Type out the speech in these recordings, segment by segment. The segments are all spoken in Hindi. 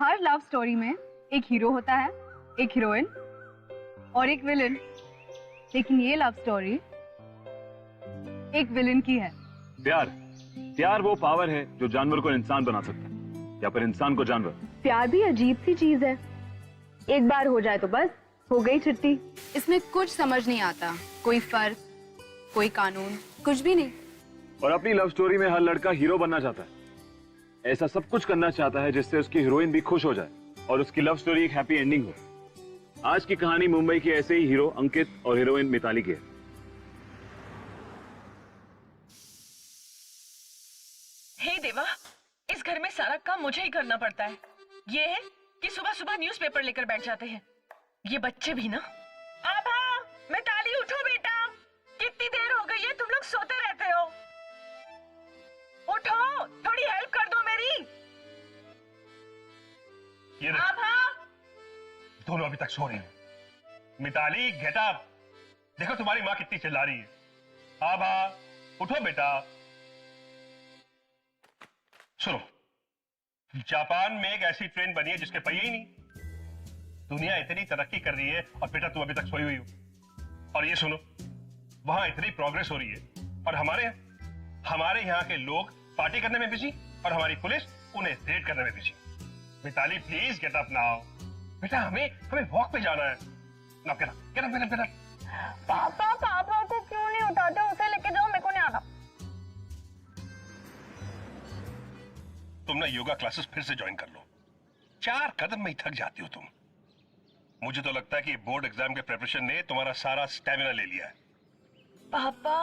हर लव स्टोरी में एक हीरो होता है, एक हीरोइन और एक विलन। लेकिन ये लव स्टोरी एक विलन की है। प्यार प्यार वो पावर है जो जानवर को इंसान बना सकता है या फिर इंसान को जानवर। प्यार भी अजीब सी चीज है, एक बार हो जाए तो बस हो गई छुट्टी। इसमें कुछ समझ नहीं आता, कोई फर्क, कोई कानून, कुछ भी नहीं। और अपनी लव स्टोरी में हर लड़का हीरो बनना चाहता है, ऐसा सब कुछ करना चाहता है जिससे उसकी हीरोइन भी खुश हो जाए और उसकी लव स्टोरी एक हैप्पी एंडिंग हो। आज की कहानी मुंबई के ऐसे ही हीरो अंकित और हीरोइन मिताली की है। हे देवा, इस घर में सारा काम मुझे ही करना पड़ता है। ये है कि सुबह सुबह न्यूज़पेपर लेकर बैठ जाते हैं। ये बच्चे भी ना। आभा, मिताली उठो बेटा, कितनी देर हो गई है, तुम लोग सोते रहते हो। उठो, थोड़ी हेल्प कर दो मेरी। ये आभा, दोनों अभी तक सो रहे हैं। मिताली गेट अप, देखो तुम्हारी माँ कितनी चिल्ला रही है। आभा उठो बेटा। सुनो, जापान में एक ऐसी ट्रेन बनी है जिसके पहिए ही नहीं। दुनिया इतनी तरक्की कर रही है और बेटा तुम अभी तक सोई हुई हो। और ये सुनो, वहां इतनी प्रोग्रेस हो रही है और हमारे यहाँ के लोग पार्टी करने में बिजी और हमारी पुलिस उन्हें रेड करने में busy. Mitali please get up now. बेटा हमें वॉक पे जाना है। Now get up get up get up get up. पापा को क्यों नहीं उठाते? उसे लेके जाओ, मेरे को नहीं आना। तुम ना योगा क्लासेस फिर से ज्वाइन कर लो। 4 कदम में ही थक जाती हो तुम। मुझे तो लगता है कि बोर्ड एग्जाम के प्रिपरेशन ने तुम्हारा सारा स्टैमिना ले लिया है। पापा,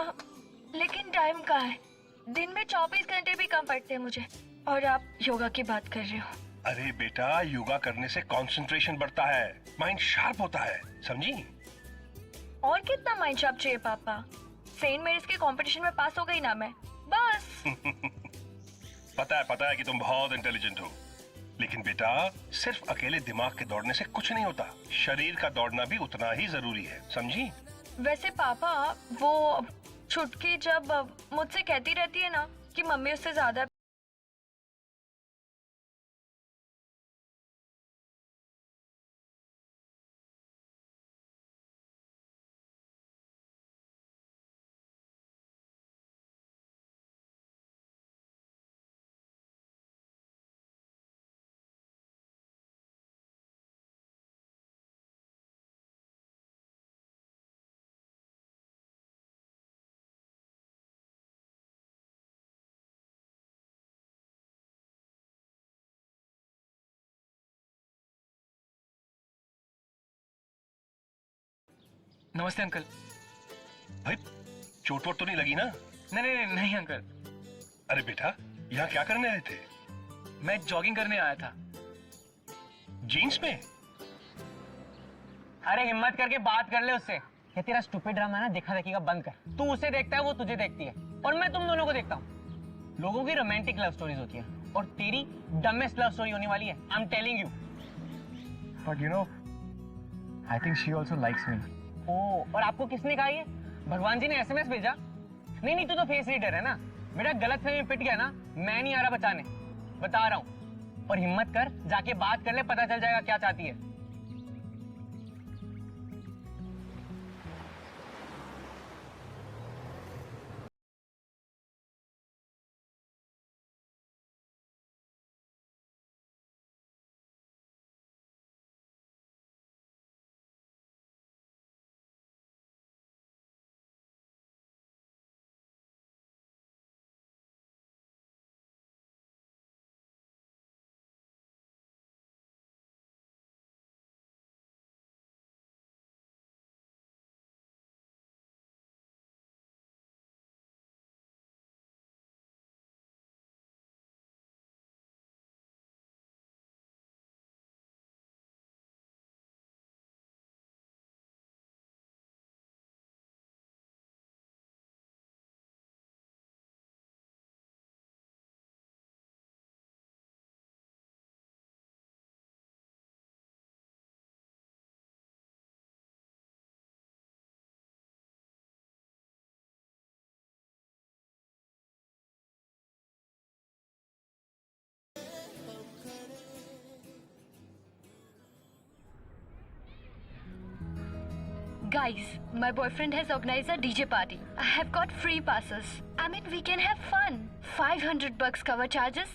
लेकिन टाइम कहाँ है? दिन में 24 घंटे भी कम पड़ते हैं मुझे, और आप योगा की बात कर रहे हो। अरे बेटा, योगा करने से कंसंट्रेशन बढ़ता है, माइंड शार्प होता है, समझी? और कितना माइंड शार्प चाहिए पापा? सेंट मेरिस के कंपटीशन में पास हो गई ना मैं, बस। पता है कि तुम बहुत इंटेलिजेंट हो, लेकिन बेटा सिर्फ अकेले दिमाग के दौड़ने से कुछ नहीं होता। शरीर का दौड़ना भी उतना ही जरूरी है, समझी? वैसे पापा, वो छुटकी जब मुझसे कहती रहती है ना कि मम्मी उससे ज्यादा नमस्ते अंकल। भाई चोट वोट तो नहीं लगी ना? नहीं अंकल। अरे बेटा, यहाँ क्या करने आए थे? मैं जॉगिंग करने आया था। जीन्स में? अरे हिम्मत करके बात कर ले उससे। ये तेरा स्टूपिड ड्रामा है ना, देखा देखी का बंद कर। तू उसे देखता है, वो तुझे देखती है, और मैं तुम दोनों को देखता हूँ। लोगों की रोमांटिक लव स्टोरीज होती है और तेरी डमेस्ट लव स्टोरी होने वाली है। I am telling you. But you know, I think she also likes me. ओह, और आपको किसने कहा ये? भगवान जी ने एसएमएस भेजा? नहीं, तू तो फेस रीडर है ना। बेटा गलत फहमी में पिट गया ना, मैं नहीं आ रहा बचाने, बता रहा हूँ। और हिम्मत कर, जाके बात कर ले, पता चल जाएगा क्या चाहती है। Guys, my boyfriend has organized a DJ party. I have got free passes. I mean, we can have fun. $500 cover charges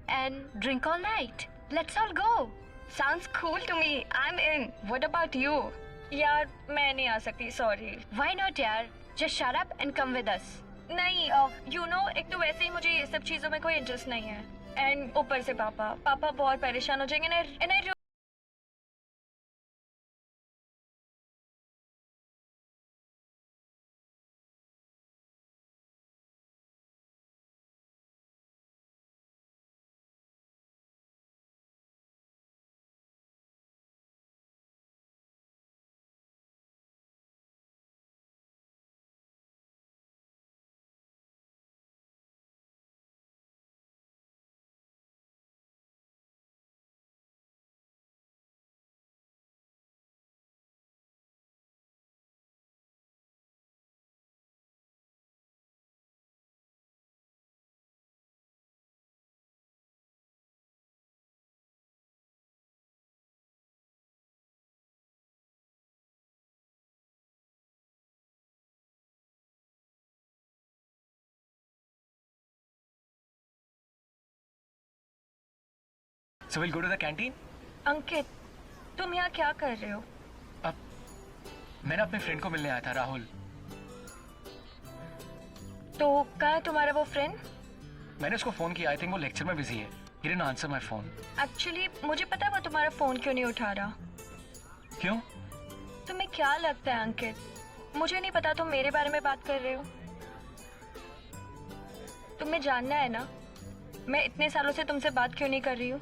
and drink all night. Let's all go. Sounds cool to me. I'm in. What about you? यार मैं नहीं आ सकती, sorry. Why not, यार? Just shut up and come with us. नहीं, you know, एक तो वैसे ही मुझे ये सब चीजों में कोई इंटरेस्ट नहीं है. एंड ऊपर से पापा बहुत परेशान हो जाएंगे. and I So we'll go to the canteen. अंकित, तुम यहाँ क्या कर रहे हो? अब मैंने अपने फ्रेंड को मिलने आया था, राहुल. तो कहाँ है तुम्हारा वो फ्रेंड? मैंने उसको फोन किया. आई थिंक वो लेक्चर में बिजी है. He didn't answer my phone. Actually मुझे पता है वो तुम्हारा फोन क्यों नहीं उठा रहा. क्यों? तुम्हें क्या लगता है अंकित? मुझे नहीं पता तुम मेरे बारे में बात कर रहे हो. तुम्हें जानना है ना मैं इतने सालों से तुमसे बात क्यों नहीं कर रही हूँ.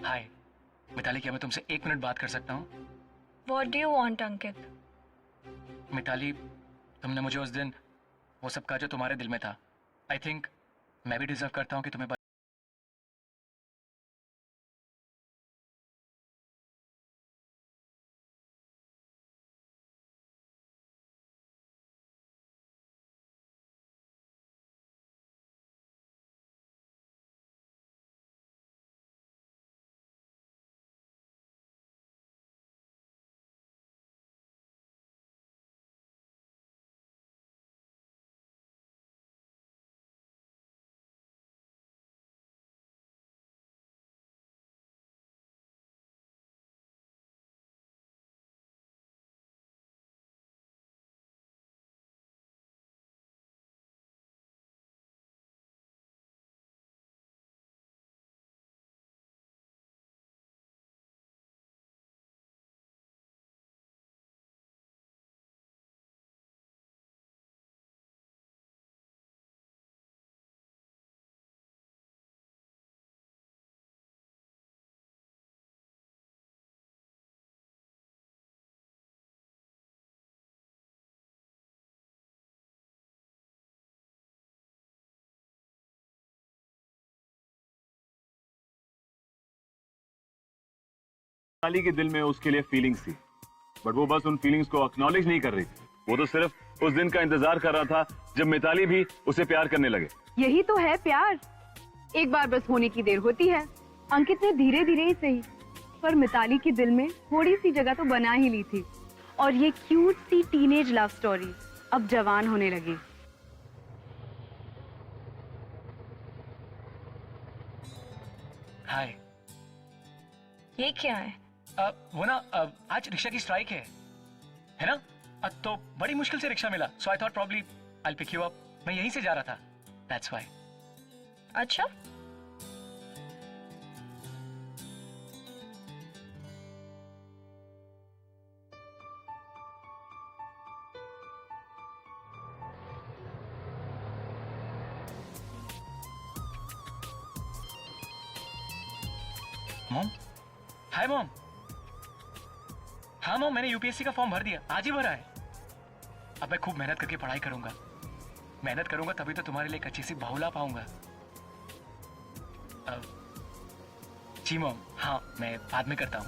हाय मिताली, क्या मैं तुमसे 1 मिनट बात कर सकता हूँ? What do you want, अंकित? मिताली, तुमने मुझे उस दिन वो सब कहा जो तुम्हारे दिल में था. आई थिंक मैं भी डिजर्व करता हूँ कि तुम्हें मिताली के दिल में उसके लिए फीलिंग्स थी, बट वो बस उन फीलिंग्स को एक्नॉलेज नहीं कर रही थी। वो तो सिर्फ उस दिन का इंतजार कर रहा था जब मिताली भी उसे प्यार करने लगे। यही तो है प्यार, एक बार बस होने की देर होती है। अंकित ने धीरे धीरे ही सही, पर मिताली के दिल में थोड़ी सी जगह तो बना ही ली थी, और ये क्यूट सी टीनेज लव स्टोरी अब जवान होने लगी। हाय। ये क्या है? वो ना आज रिक्शा की स्ट्राइक है ना? तो बड़ी मुश्किल से रिक्शा मिला, so I thought probably I will pick you up. मैं यहीं से जा रहा था, दैट्स व्हाई। अच्छा, मॉम, हाय मॉम। हाँ मॉम, मैंने यूपीएससी का फॉर्म भर दिया, आज ही भरा है। अब मैं खूब मेहनत करके पढ़ाई करूंगा। मेहनत करूंगा तभी तो तुम्हारे लिए एक अच्छी सी बहू ला पाऊंगा। जी मॉम, हाँ मैं बाद में करता हूँ।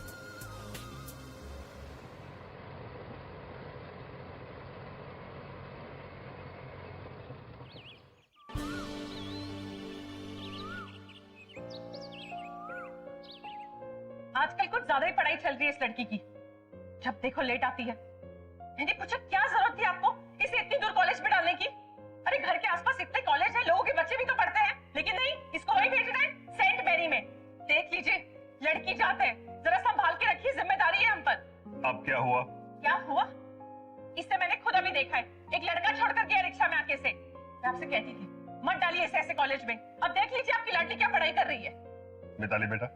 आजकल कुछ ज्यादा ही पढ़ाई चल रही है इस लड़की की। जब देखो लेट आती है। मैंने पूछा क्या जरूरत थी आपको इसे इतनी दूर कॉलेज में डालने की? अरे घर के आसपास इतने कॉलेज हैं, लोगों के बच्चे भी तो पढ़ते हैं, लेकिन नहीं, इसको वही भेजना है सेंट मैरी में। देख लीजिए, लड़की जात है, जरा संभाल के रखिए, जिम्मेदारी है हम पर। अब क्या हुआ? क्या हुआ? इससे मैंने खुद अभी देखा है, एक लड़का छोड़कर गया रिक्शा में आके से। मैं आपसे कहती थी मत डालिए ऐसे ऐसे कॉलेज में। अब देख लीजिए आपकी लाडली क्या पढ़ाई कर रही है। मिताली बेटा,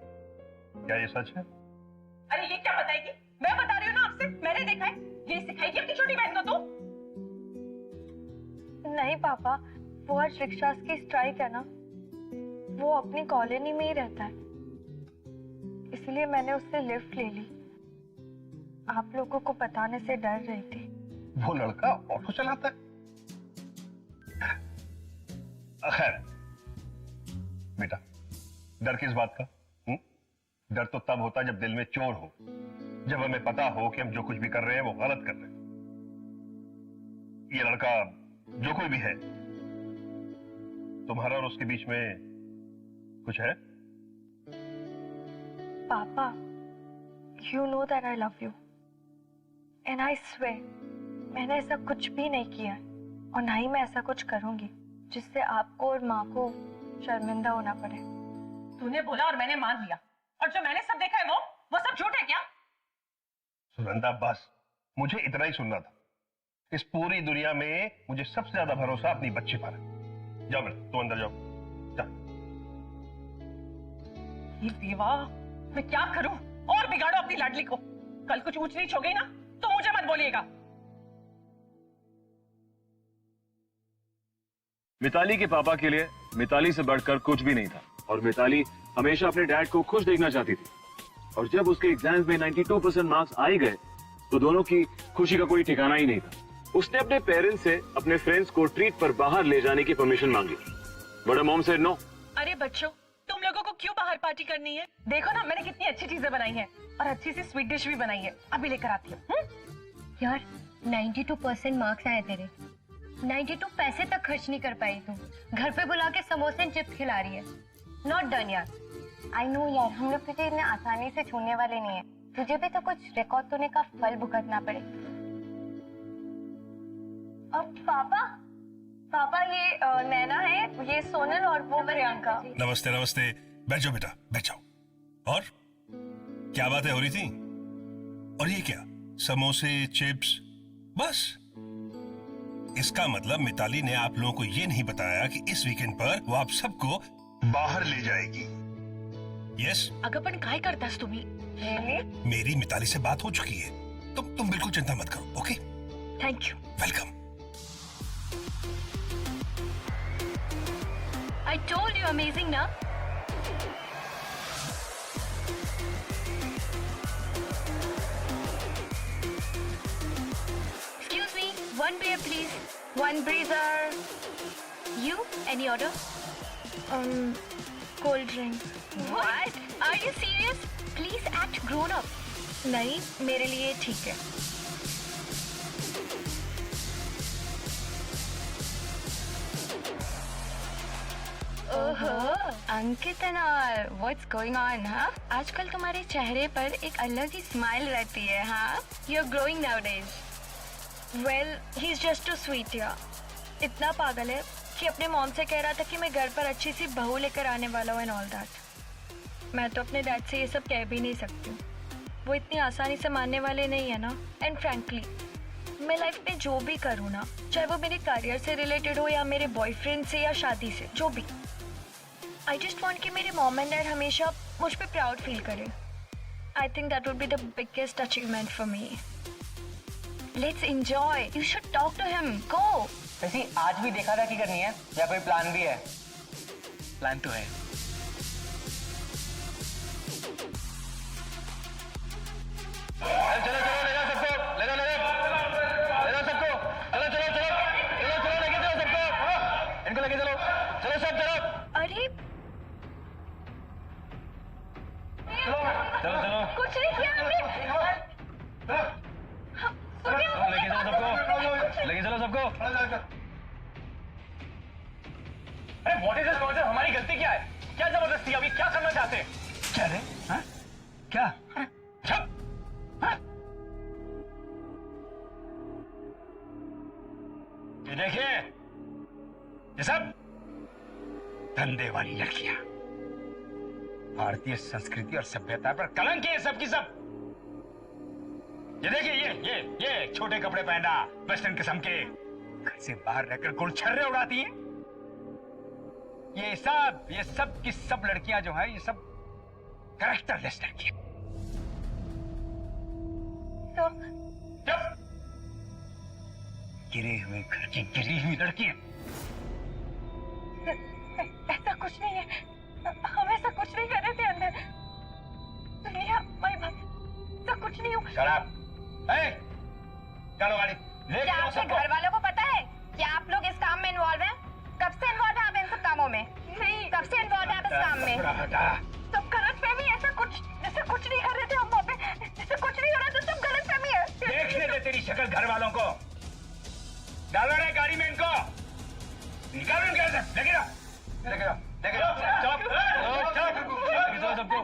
क्या ये सच है? अरे ये क्या बताएगी? मैं बता रही हूँ ना आपसे, मैंने देखा है। ये सिखाएगी अपनी छोटी बहन को? तो नहीं पापा, वो आज रिक्शा की स्ट्राइक है ना, वो अपनी कॉलोनी में ही रहता है, इसलिए मैंने उससे लिफ्ट ले ली। आप लोगों को बताने से डर रही थी। वो लड़का ऑटो चलाता है? खैर बेटा, डर किस बात का? डर तो तब होता जब दिल में चोर हो, जब हमें पता हो कि हम जो कुछ भी कर रहे हैं वो गलत कर रहे हैं। ये लड़का जो कोई भी है, तुम्हारा और उसके बीच में कुछ है? पापा, you know that I love you, and I swear, मैंने ऐसा कुछ भी नहीं किया है, और ना ही मैं ऐसा कुछ करूंगी जिससे आपको और माँ को शर्मिंदा होना पड़े। तूने बोला और मैंने मान लिया, और जो मैंने सब देखा है वो सब झूठ है क्या? सुनंदा बस, मुझे इतना ही सुनना था। इस पूरी दुनिया में मुझे सबसे ज्यादा भरोसा अपनी बच्ची पर है। जाओ बेटा, तुम अंदर जाओ। ये देवा, मैं क्या करूं? और बिगाड़ो अपनी लाडली को। कल कुछ ऊंच नीच हो गई ना तो मुझे मत बोलिएगा। मिताली के पापा के लिए मिताली से बढ़कर कुछ भी नहीं था, और मिताली हमेशा अपने डैड को खुश देखना चाहती थी। और जब उसके एग्जाम्स में 92% मार्क्स आ ही गए तो दोनों की खुशी का कोई ठिकाना ही नहीं था। उसने अपने पेरेंट्स से अपने फ्रेंड्स को ट्रीट पर बाहर ले जाने की परमिशन मांगी, बट मॉम सेड नो। अरे बच्चों, तुम लोगों को क्यों बाहर पार्टी करनी है? देखो ना, मैंने कितनी अच्छी चीजें बनाई हैं, और अच्छी सी स्वीट डिश भी बनाई है, अभी लेकर आती हूँ। यार 92% मार्क्स आए तेरे, 92 पैसे तक खर्च नहीं कर पाई तू, घर पे बुला के समोसे एंड चिप्स खिला रही है। नॉट डन यार। आई नो यार, हम लोग तुझे इतने आसानी से छूने वाले नहीं है, तुझे भी तो कुछ रिकॉर्ड होने का फल भुगतना पड़े। अब पापा ये नैना है, ये सोनल और वो प्रियंका। नमस्ते नमस्ते, बैठ जाओ बेटा, बैठ जाओ। और क्या बातें हो रही थी? और ये क्या, समोसे चिप्स बस? इसका मतलब मिताली ने आप लोगों को ये नहीं बताया कि इस वीकेंड पर वो आप सबको बाहर ले जाएगी। यस? अगपन काय करतास तुम्ही? मेरी मिताली से बात हो चुकी है, तुम बिल्कुल चिंता मत करो। Okay, thank you. Welcome. I told you amazing ना? Excuse me, one beer please, one breezer. You, any order? Cold drink. What? Are you serious? Please act grown up. नहीं, मेरे लिए ठीक है। ओहो, Ankit and all, what's going on? हाँ, आजकल तुम्हारे चेहरे पर एक अलग ही स्माइल रहती है। हाँ, you are growing nowadays. Well, he is just too sweet यार। इतना पागल है कि अपने मॉम से कह रहा था कि मैं घर पर अच्छी सी बहू लेकर आने वाला हूँ एंड ऑल दैट। मैं तो अपने डैड से ये सब कह भी नहीं सकती हूँ, वो इतनी आसानी से मानने वाले नहीं है ना। एंड फ्रैंकली मैं लाइफ में जो भी करूँ ना, चाहे वो मेरे करियर से रिलेटेड हो या मेरे बॉयफ्रेंड से या शादी से, जो भी, आई जस्ट वॉन्ट कि मेरे मॉम एंड डैड हमेशा मुझ पर प्राउड फील करें। I think that would be the biggest achievement for me. Let's enjoy, you should talk to him, go. वैसे आज भी देखा था कि करनी है या कोई प्लान भी है? प्लान तो है। चलो चलो ले जाओ सबको, ले जाओ ले जाओ ले जाओ सबको, चलो चलो चलो चलो चलो लेके चलो सबको, इनको लेके चलो, चलो सब चलो। अरे चलो चलो कुछ नहीं किया हमने। लेके चलो सबको, लेके चलो सबको। अरे व्हाट इज दिस मर्डर? हमारी गलती क्या है? क्या जबरदस्ती? अभी क्या करना चाहते हैं? क्या रे? हाँ? क्या? चुप! हाँ? ये देखिए, ये सब धंधे वाली लड़कियां, भारतीय संस्कृति और सभ्यता पर कलंक है सब की सब। ये देखिए, ये छोटे कपड़े पहना, वेस्टर्न किस्म के, घर से बाहर रहकर गुलछर्रे उड़ाती हैं। ये सब की सब लड़कियां जो हैं, ये सब कैरेक्टरलेस लड़कियां। चुप! गिरे हुए घर की गिरी हुई लड़कियां। ऐसा कुछ नहीं है, हम ऐसा कुछ नहीं कर रहे थे अंदर। सुनिए माय बात, ऐसा कुछ नहीं हुआ। शराब! चलो गाड़ी ले क्या आपके घर वालों को पता है कि आप लोग इस काम में इन्वॉल्व हैं? कब से इन्वॉल्व हैं आप इन सब कामों में? नहीं, कब से इन्वॉल्व हैं आप इस काम में? सब गलतफहमी, ऐसा कुछ नहीं कर रहे थे हम वहाँ पे, ऐसा कुछ नहीं हो रहा था, सब गलतफहमी है। देखने दे तेरी शक्ल घर वालों को। डालो रे गाड़ी में इनको, निकालो इनके घर से, लेके जाओ, लेके जाओ, लेके जाओ, सबको।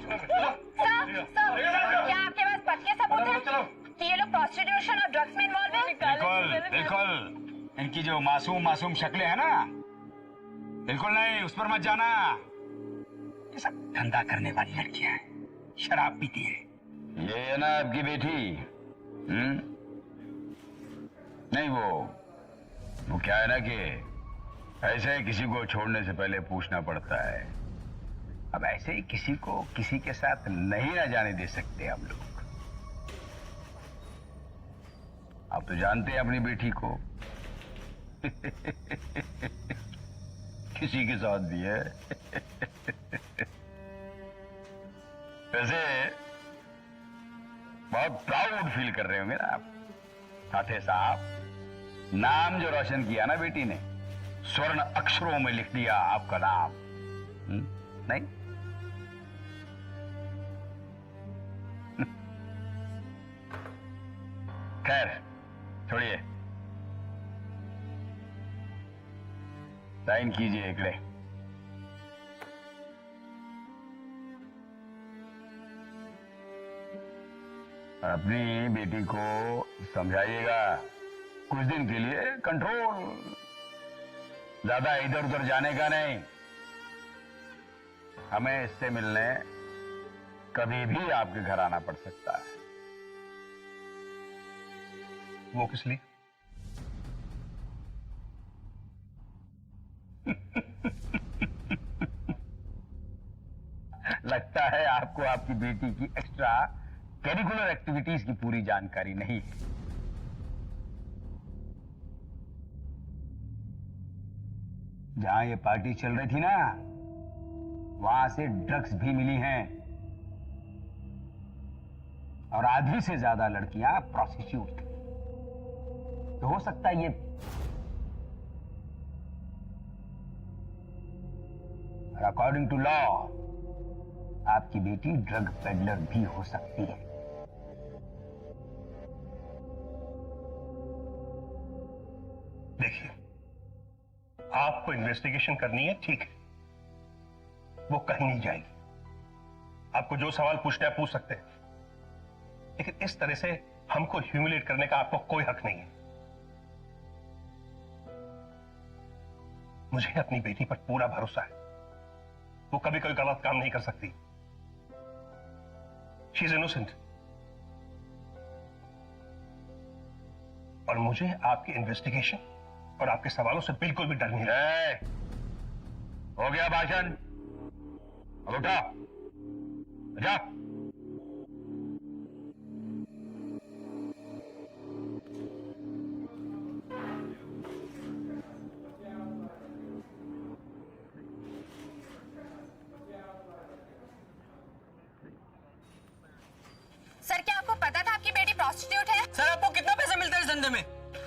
क्या आपके पास पक्के के सबूत हैं कि ये लोग प्रोस्टिट्यूशन और ड्रग्स में इन्वॉल्व हैं? बिल्कुल बिल्कुल, इनकी जो मासूम शक्लें हैं ना, बिल्कुल नहीं, उस पर मत जाना। ये सब धंधा करने वाली लड़कियां हैं, शराब पीती है। ये है ना आपकी बेटी? नहीं, वो क्या है ना कि ऐसे किसी को छोड़ने से पहले पूछना पड़ता है। अब ऐसे ही किसी को किसी के साथ नहीं ना जाने दे सकते हम लोग। आप तो जानते हैं अपनी बेटी को। किसी के साथ भी है। वैसे बहुत प्राउड फील कर रहे होंगे ना आप। ठाठे साहब, नाम जो रोशन किया ना बेटी ने, स्वर्ण अक्षरों में लिख दिया आपका नाम। नहीं? खैर छोड़िए, साइन कीजिए एकड़े। अपनी बेटी को समझाइएगा, कुछ दिन के लिए कंट्रोल, ज्यादा इधर उधर जाने का नहीं। हमें इससे मिलने कभी भी आपके घर आना पड़ सकता है। वो किस लिए? लगता है आपको आपकी बेटी की एक्स्ट्रा करिकुलर एक्टिविटीज की पूरी जानकारी नहीं है। जहां ये पार्टी चल रही थी ना, वहां से ड्रग्स भी मिली हैं और आधी से ज्यादा लड़कियां प्रोस्टिट्यूट थी। तो हो सकता है ये अकॉर्डिंग टू लॉ आपकी बेटी ड्रग पेडलर भी हो सकती है। आपको इन्वेस्टिगेशन करनी है, ठीक है, वो कहीं नहीं जाएगी। आपको जो सवाल पूछना है पूछ सकते हैं, लेकिन इस तरह से हमको ह्यूमिलेट करने का आपको कोई हक नहीं है। मुझे अपनी बेटी पर पूरा भरोसा है, वो कभी कोई गलत काम नहीं कर सकती। She is innocent. और मुझे आपकी इन्वेस्टिगेशन और आपके सवालों से बिल्कुल भी डर नहीं है। हो गया भाषण, अब उठा जा। सर, क्या आपको पता था आपकी बेटी प्रोस्टिट्यूट है? सर आपको कितना पैसा मिलता है इस धंधे में?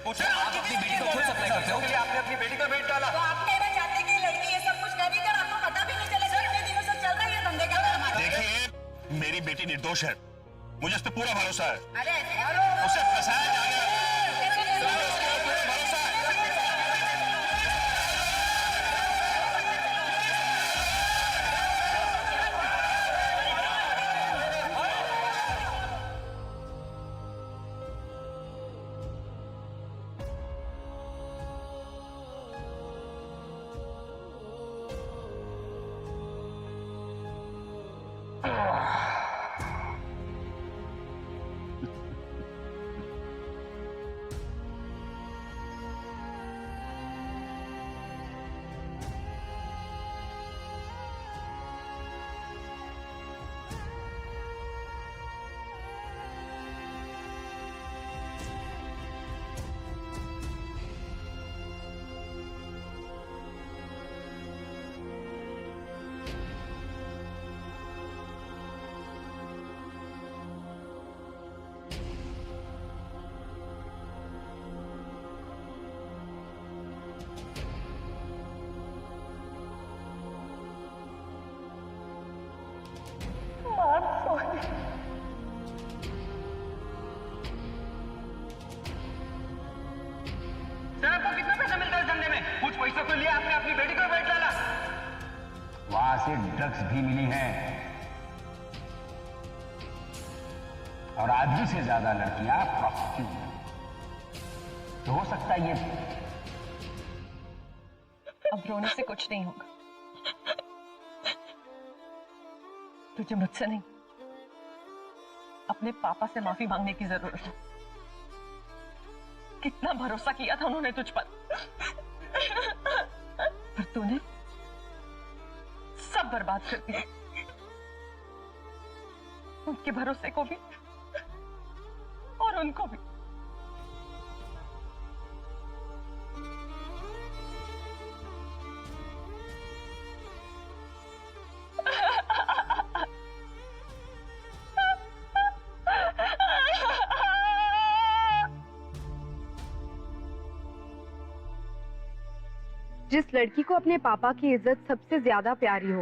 सर, आप अपनी बेटी को खुद सप्लाई करते हो, आपने अपनी बेटी का वेट डाला। तो आप कहना चाहते कि लड़की ये सब कुछ कर रही है और आपको पता भी नहीं चलेगा कितने दिनों से चल रहा है ये धंधे का काम? देखिए, मेरी बेटी निर्दोष है, मुझे उस पर पूरा भरोसा है। अरे उसे फंसाया जा रहा है, उसके ऊपर पूरा भरोसा है। सर आपको कितना पैसा मिलता है इस धंधे में? कुछ पैसा तो लिया आपने, अपनी बेटी को वेट डाला। वहां से ड्रग्स भी मिली हैं और आधी से ज्यादा लड़कियां प्रोस्टिट्यूट हैं। तो हो सकता है ये अब रोने से कुछ नहीं होगा। तुझे मुझसे नहीं, अपने पापा से माफी मांगने की जरूरत है। कितना भरोसा किया था उन्होंने तुझ पर, पर तूने सब बर्बाद कर दिया। उनके भरोसे को भी और उनको भी। जिस लड़की को अपने पापा की इज्जत सबसे ज्यादा प्यारी हो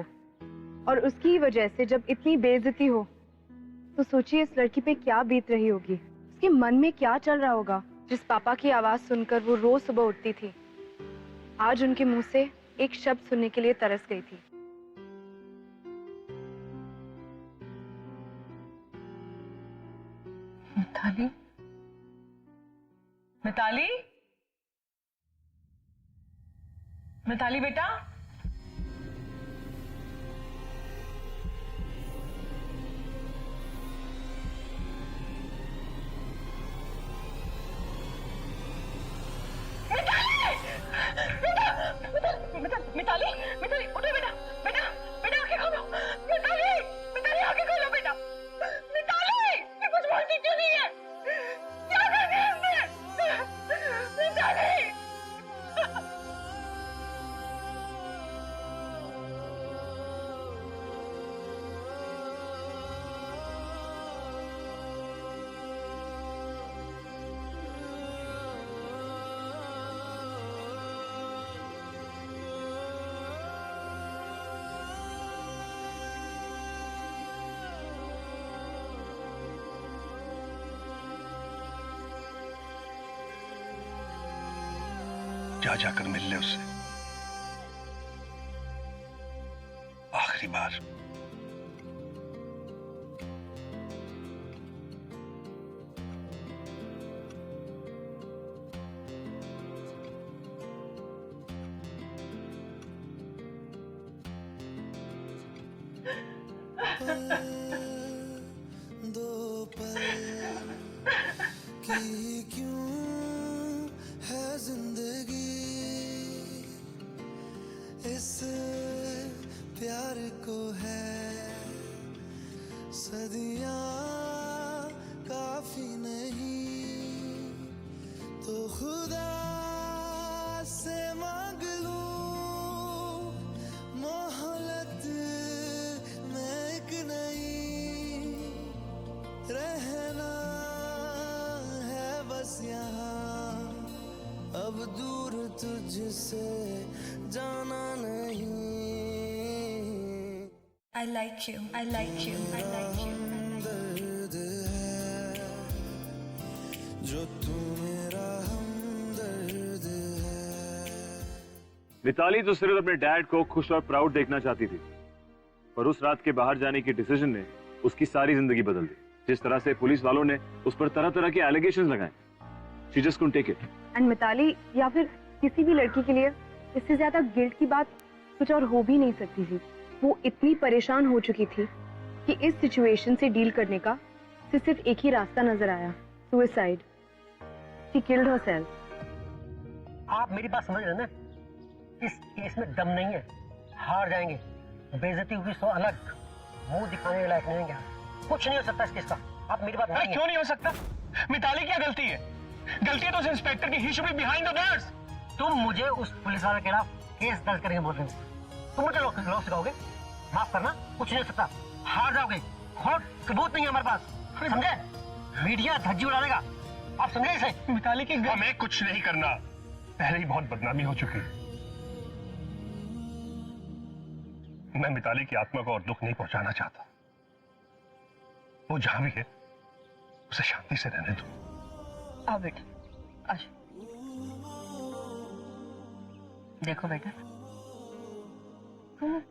और उसकी वजह से जब इतनी बेइज्जती हो, तो सोचिए इस लड़की पे क्या बीत रही होगी, उसके मन में क्या चल रहा होगा। जिस पापा की आवाज सुनकर वो रोज सुबह उठती थी, आज उनके मुंह से एक शब्द सुनने के लिए तरस गई थी। मिताली, मिताली, मिताली बेटा, मिताली, मिताली उठो बेटा, बेटा, बेटा आंखें खोलो, मिताली, मिताली आंखें खोलो बेटा, मिताली, ये कुछ बोलती क्यों नहीं है? क्या कर दिया इसने? मिताली। जा जाकर मिल ले उससे। थी बाहर। I like you, I like you, I like you. Mitali तो सिर्फ अपने डैड को खुश और प्राउड देखना चाहती थी, पर उस रात के बाहर जाने की डिसीजन ने उसकी सारी जिंदगी बदल दी। जिस तरह से पुलिस वालों ने उस पर तरह तरह के एलिगेशंस लगाए, she just couldn't take it. And Mitali या फिर किसी भी लड़की के लिए इससे ज्यादा गिल्ट की बात कुछ और हो भी नहीं सकती थी। वो इतनी परेशान हो चुकी थी कि इस सिचुएशन से डील करने का सिर्फ एक ही रास्ता नजर आया, सुसाइड। She killed herself. आप मेरी बात समझ रहे हैं ना? इस केस में दम नहीं है, हार जाएंगे। बेइज्जती हुई सो अलग, मुंह दिखाने के लायक नहीं है। कुछ नहीं हो सकता इस केस का। आप मेरी बात क्यों नहीं हो सकता? मिताली क्या गलती है? गलती तो उस इंस्पेक्टर की। He should be behind the bars. तुम मुझे उस पुलिस वाले के खिलाफ केस दर्ज करके बोल रहे हो। तुम मुझे लॉ सिखाओगे? माफ करना, कुछ नहीं हो सकता, हार जाओगे। और सबूत नहीं है हमारे पास, समझे? मीडिया धज्जी उड़ा देगा, आप समझे इसे? मिताली की हमें कुछ नहीं करना, पहले ही बहुत बदनामी हो चुकी है। मैं मिताली की आत्मा को और दुख नहीं पहुंचाना चाहता। वो जहां भी है उसे शांति से रहने दो। आओ बेटा, आज देखो बेटा, तुम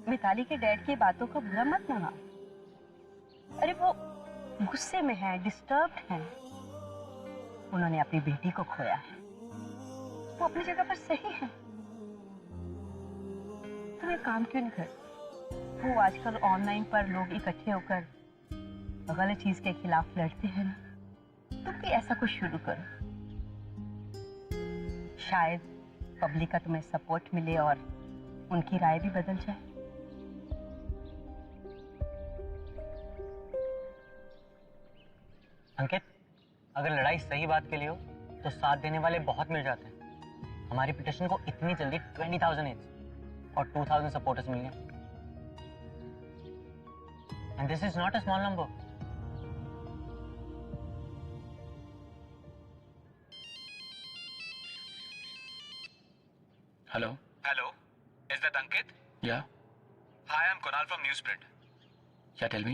मिताली के डैड की बातों का बुरा मत मानो। अरे वो गुस्से में है, डिस्टर्ब्ड है। उन्होंने अपनी बेटी को खोया है, वो अपनी जगह पर सही है। तुम एक काम क्यों नहीं करते? वो आजकल ऑनलाइन पर लोग इकट्ठे होकर गलत चीज के खिलाफ लड़ते हैं ना, तुम भी ऐसा कुछ शुरू करो। शायद पब्लिक का तुम्हें सपोर्ट मिले और उनकी राय भी बदल जाए। अंकित, अगर लड़ाई सही बात के लिए हो तो साथ देने वाले बहुत मिल जाते हैं। हमारी पिटिशन को इतनी जल्दी 20,000 हिट्स और 2,000 सपोर्टर्स मिल गए। And this is not a small number. Hello. Hello, is that Ankit? Yeah. Hi, I'm Kunal from Newsprint. Yeah, tell me.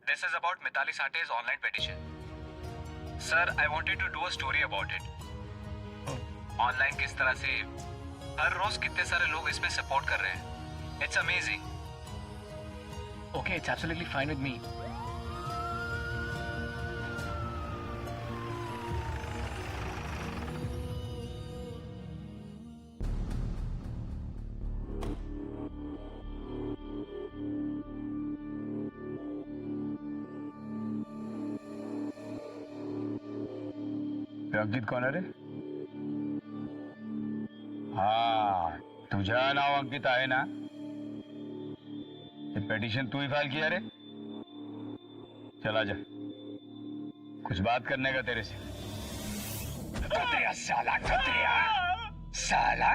This is about Mitali Sate's online petition. Sir, I wanted to do a story about it. Online किस तरह से हर रोज कितने सारे लोग इसमें सपोर्ट कर रहे हैं. It's amazing. Okay, it's absolutely fine with me. अंकित कौन है रे? हाँ, तुझा नाव अंकित आहे ना? ये पेटिशन तू ही फाइल किया रे? चला जा, कुछ बात करने का तेरे से। खतरिया साला, खतरिया साला,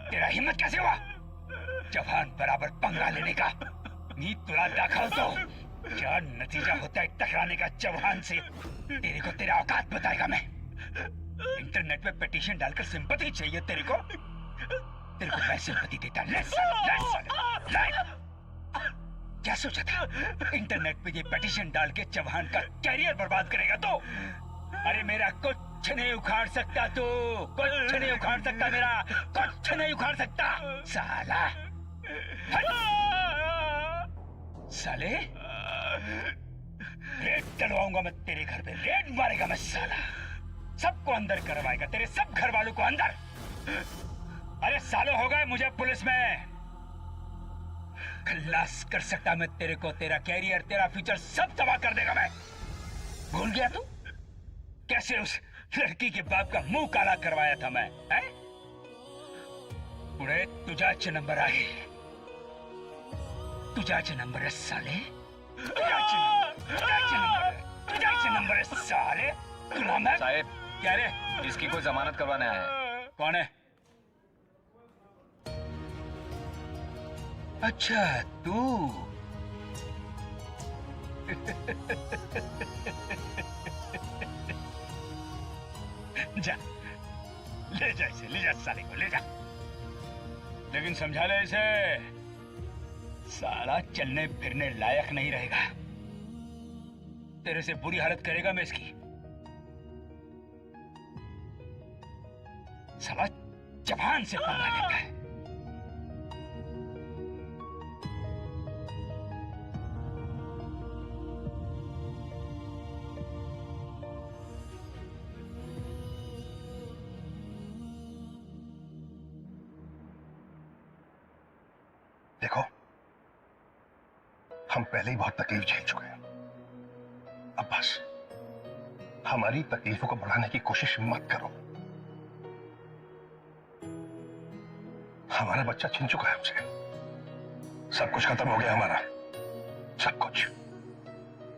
तेरा हिम्मत कैसे हुआ जवान बराबर पंगा लेने का? नी तुला दाखवतो क्या नतीजा होता है टकराने का जवान से। तेरे को तेरा औकात बताएगा मैं। इंटरनेट पे पिटीशन डालकर सिंपैथी चाहिए तेरे को? तेरे को मैं सिंपैथी देता? क्या सोचा था इंटरनेट पे ये पिटीशन डाल के चौहान का कैरियर बर्बाद करेगा तो? अरे मेरा कुछ नहीं उखाड़ सकता तू, कुछ नहीं उखाड़ सकता मेरा, कुछ नहीं उखाड़ सकता साला। साले रेड डलवाऊंगा मैं तेरे घर पे, रेड मारेगा मैं साला, सबको अंदर करवाएगा, तेरे सब घर वालों को अंदर। अरे सालों हो गए मुझे पुलिस में, खल्लास कर सकता मैं तेरे को, तेरा कैरियर तेरा फ्यूचर सब तबाह कर देगा मैं। भूल गया तू कैसे उस लड़की के बाप का मुंह काला करवाया था मैं, है? पुढे तुझाचे नंबर आहे, तुझाचे नंबर है साले, तुझाचे नंबर है साले। तुला मैं साहेब, क्या रे? इसकी कोई जमानत करवाने आया है। कौन है? अच्छा तू। जा ले जा इसे, ले जा साले को, ले जा, लेकिन समझा ले इसे, साला चलने फिरने लायक नहीं रहेगा, तेरे से बुरी हालत करेगा मैं इसकी। साला जबान से पंगा लेता है। देखो, हम पहले ही बहुत तकलीफ झेल चुके हैं, अब बस हमारी तकलीफों को बढ़ाने की कोशिश मत करो। हमारा बच्चा छिन चुका है हमसे, सब कुछ खत्म हो गया हमारा, सब कुछ।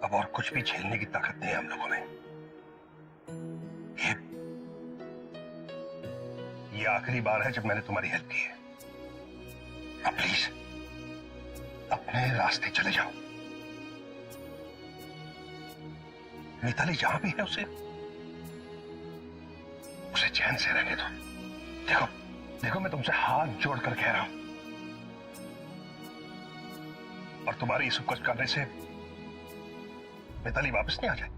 अब और कुछ भी झेलने की ताकत नहीं है हम लोगों में। ये आखिरी बार है जब मैंने तुम्हारी हेल्प की है। अब प्लीज अपने रास्ते चले जाओ। मिताली जहां भी है उसे चैन से रहने दो। देखो देखो, मैं तुमसे हाथ जोड़कर कह रहा हूं, और तुम्हारे इस सब कुछ करने से मिताली वापस नहीं आ जाए,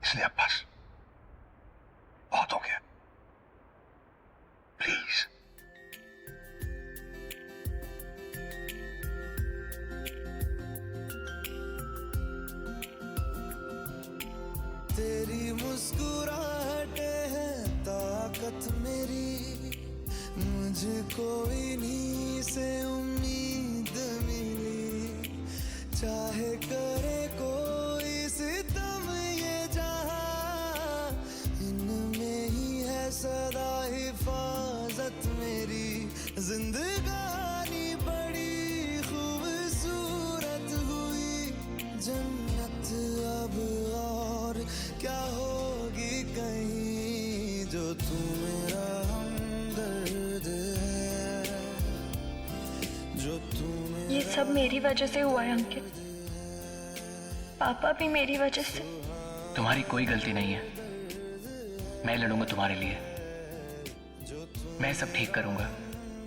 इसलिए अब बस बहुत हो गया, प्लीज। तेरी मुस्कुराहटें हैं ताकत मेरी, मुझको इन्हीं से उम्मीद मिली, चाहे करे कोई सितम ये जहां, इनमें ही है सदा हिफाजत मेरी। जिंदगानी बड़ी खूबसूरत हुई, जन्नत अब और क्या होगी कहीं, जो तू मेरा हमदर्द है, जो तू मेरा। ये सब मेरी वजह से हुआ है अंकित, पापा भी मेरी वजह से। तुम्हारी कोई गलती नहीं है, मैं लड़ूंगा तुम्हारे लिए, मैं सब ठीक करूंगा।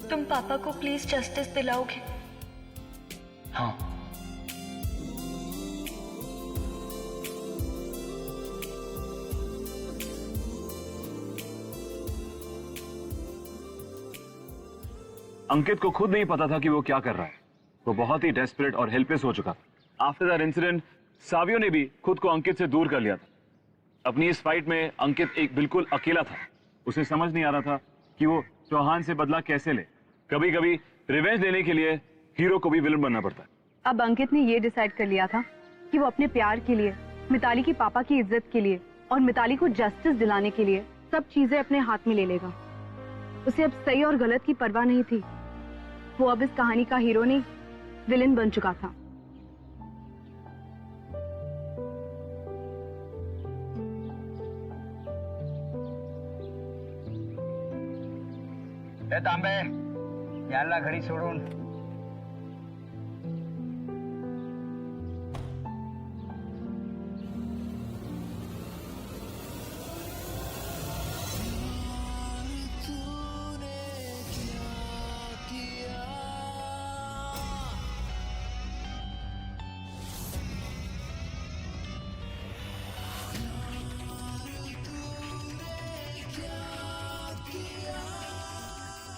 तुम पापा को प्लीज जस्टिस दिलाओगे? हाँ। अंकित को खुद नहीं पता था कि वो क्या कर रहा है, वो बहुत ही डेस्परेट और हेल्पलेस हो चुका था। आफ्टर दैट इंसिडेंट सावियो ने भी खुद को अंकित से दूर कर लिया था। अपनी इस फाइट में अंकित एक बिल्कुल अकेला था, उसे समझ नहीं आ रहा था कि वो चौहान से बदला कैसे ले। कभी कभी रिवेंज लेने के लिए हीरो को भी विलन बनना पड़ता है। अब अंकित ने ये डिसाइड कर लिया था कि वो अपने प्यार के लिए, मिताली की पापा की इज्जत के लिए और मिताली को जस्टिस दिलाने के लिए सब चीजें अपने हाथ में ले लेगा। उसे अब सही और गलत की परवाह नहीं थी, वो अब इस कहानी का हीरो नहीं विलेन बन चुका था। ए तांबे, याला घडी सोडून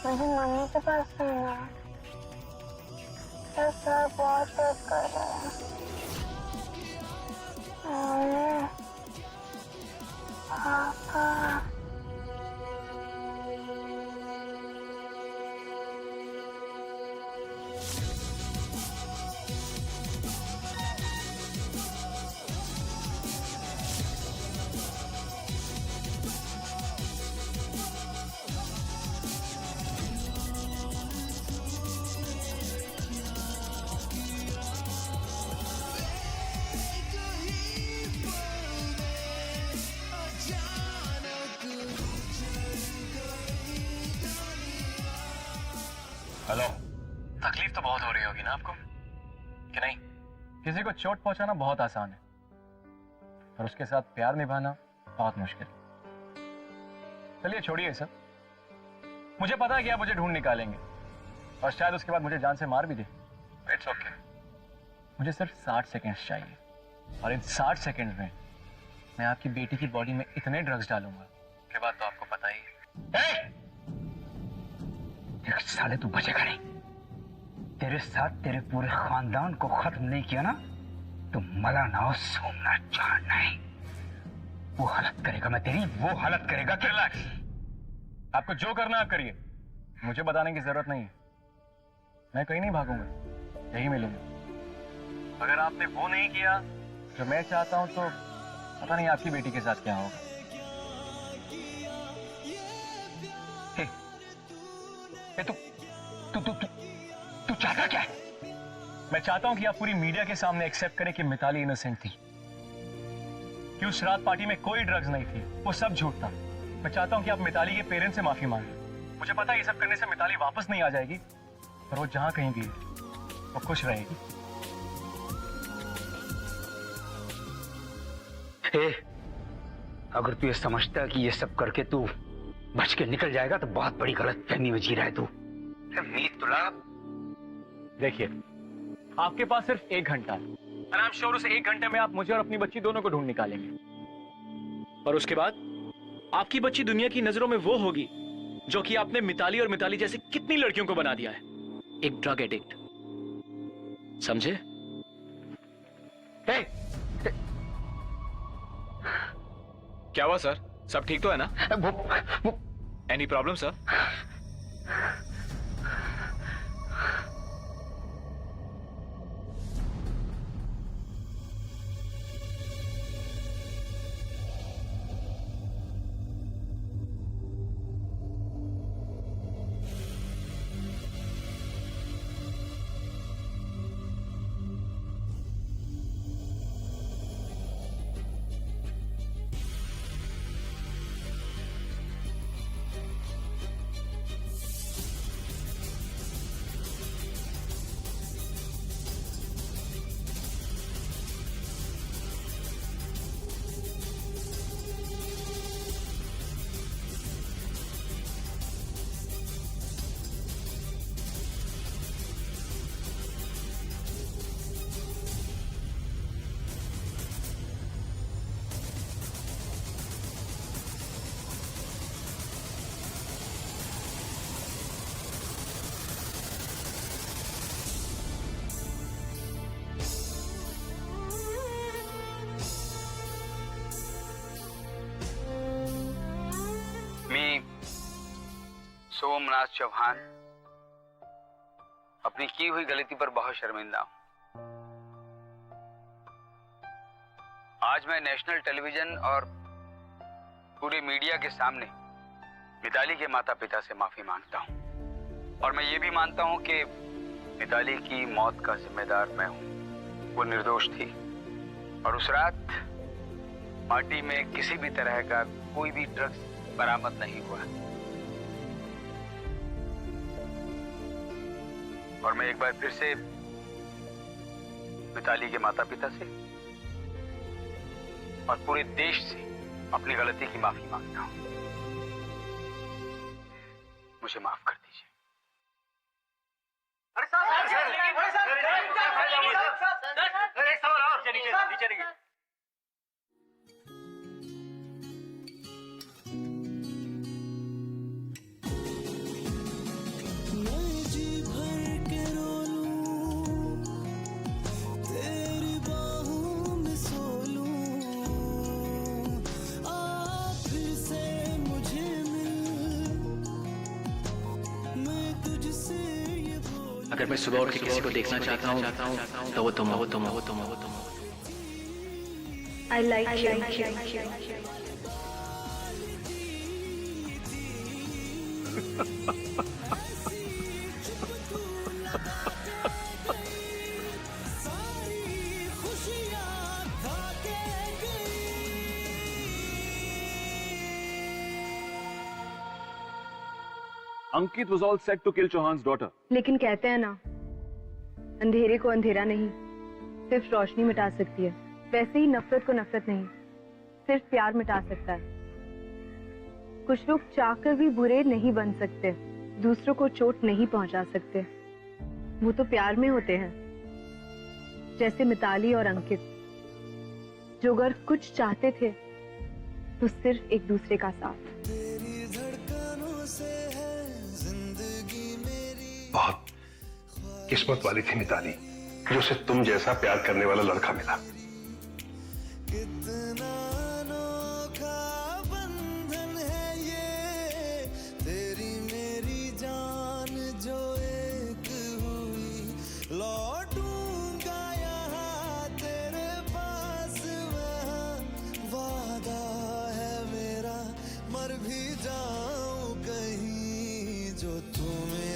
मुझे मम्मी के पास जाना है। मेरा सर बहुत दर्द कर रहा है। पापा हेलो। तकलीफ तो बहुत हो रही होगी ना आपको, कि नहीं? किसी को चोट पहुंचाना बहुत आसान है, और उसके साथ प्यार निभाना बहुत मुश्किल। चलिए छोड़िए सब। मुझे पता है कि आप मुझे ढूंढ निकालेंगे और शायद उसके बाद मुझे जान से मार भी दे। It's okay. मुझे सिर्फ 60 सेकेंड्स चाहिए, और इन 60 सेकेंड्स में मैं आपकी बेटी की बॉडी में इतने ड्रग्स डालूंगा के बाद तो आपको पता ही है। साले तू बचेगा नहीं। तेरे साथ तेरे पूरे खानदान को खत्म नहीं किया ना तो मलाना और सोमनाथ चाहना है। वो हालत करेगा मैं तेरी, वो हालत करेगा कि रिलैक्स। आपको जो करना आप करिए, मुझे बताने की जरूरत नहीं है। मैं कहीं नहीं भागूंगा, यही मिलूंगा। अगर आपने वो नहीं किया जो मैं चाहता हूं तो पता नहीं आपकी बेटी के साथ क्या होगा। तू चाहता क्या है? मैं चाहता हूं कि आप पूरी मीडिया के सामने एक्सेप्ट करें कि मिताली इनोसेंट थी, कि उस रात पार्टी में कोई ड्रग्स नहीं थी, वो सब झूठ था। मैं चाहता हूं कि आप मिताली के पेरेंट्स से माफी मांगें। मुझे पता है ये सब करने से मिताली वापस नहीं आ जाएगी, पर वो जहां कहीं भी है वो खुश रहेगी। अगर तू ये समझता है कि ये सब करके तू बच के निकल जाएगा तो बहुत बड़ी गलत फहमी में जी रहा है तू। देखिए, आपके पास सिर्फ 1 घंटा है, और आई एम श्योर उस 1 घंटे में आप मुझे और अपनी बच्ची दोनों को ढूंढ निकालेंगे। और उसके बाद आपकी बच्ची दुनिया की नजरों में वो होगी जो कि आपने मिताली और मिताली जैसे कितनी लड़कियों को बना दिया है, एक ड्रग एडिक्ट। समझे? क्या हुआ सर? सब ठीक तो है ना? Any problem sir? Somnath Chauhan अपनी की हुई गलती पर बहुत शर्मिंदा हूं। आज मैं नेशनल टेलीविजन और पूरे मीडिया के सामने मिताली के माता पिता से माफी मांगता हूं, और मैं ये भी मानता हूं कि मिताली की मौत का जिम्मेदार मैं हूं। वो निर्दोष थी, और उस रात पार्टी में किसी भी तरह का कोई भी ड्रग्स बरामद नहीं हुआ। और मैं एक बार फिर से मिताली के माता पिता से और पूरे देश से अपनी गलती की माफी मांगता हूं। मुझे माफ कर दीजिए। अगर मैं सुबह उठ के किसी को देखना चाहता हूँ तो वो तुम हो। I like you. Ankit was all set to kill Chauhan's daughter. लेकिन कहते हैं ना, अंधेरे को अंधेरा नहीं, सिर्फ रोशनी मिटा सकती है। वैसे ही नफरत को नफरत नहीं, सिर्फ प्यार मिटा सकता है। कुछ लोग चाहकर भी बुरे नहीं बन सकते, दूसरों को चोट नहीं पहुंचा सकते। वो तो प्यार में होते हैं, जैसे मिताली और अंकित, जो अगर कुछ चाहते थे तो सिर्फ एक दूसरे का साथ। बहुत किस्मत वाली थी मिताली, जो उसे तुम जैसा प्यार करने वाला लड़का मिला। कितना अनोखा बंधन है ये, तेरी मेरी जान जो एक हुई। लौटूंगा यहाँ तेरे पास, वहाँ वादा है मेरा, मर भी जाऊं कहीं जो तुम्हें